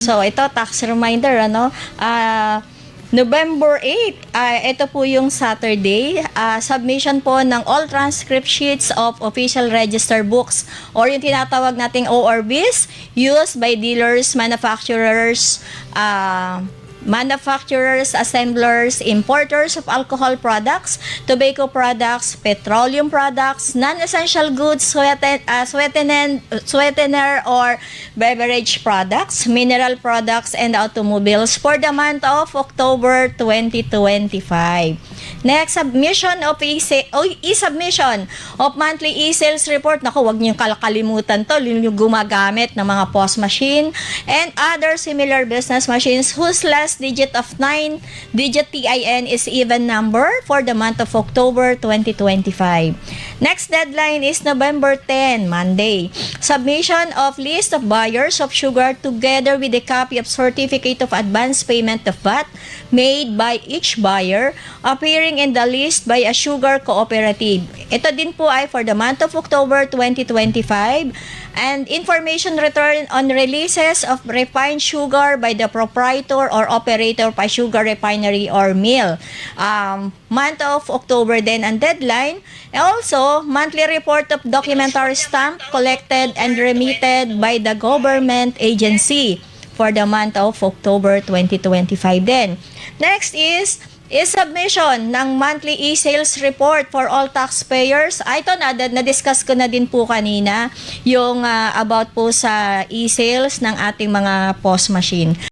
So, ito, tax reminder, November 8, ito po yung Saturday, submission po ng all transcript sheets of official register books or yung tinatawag nating ORBs used by dealers, manufacturers, assemblers, importers of alcohol products, tobacco products, petroleum products, non-essential goods, sweetener or beverage products, mineral products, and automobiles for the month of October 2025. Next, submission of e-submission of monthly e-sales report. Naku, wag niyong kakalimutan to, yung gumagamit ng mga POS machine and other similar business machines whose last digit of 9-digit TIN is even number for the month of October 2025. Next deadline is November 10, Monday. Submission of list of buyers of sugar together with a copy of certificate of advance payment of VAT made by each buyer appearing in the list by a sugar cooperative. Ito din po ay for the month of October 2025. And information return on releases of refined sugar by the proprietor or operator by sugar refinery or mill. Month of October then ang deadline. Also, monthly report of documentary stamp collected and remitted by the government agency for the month of October 2025 then. Next is submission ng monthly e-sales report for all taxpayers. Ito na-discuss ko na din po kanina yung about po sa e-sales ng ating mga POS machine.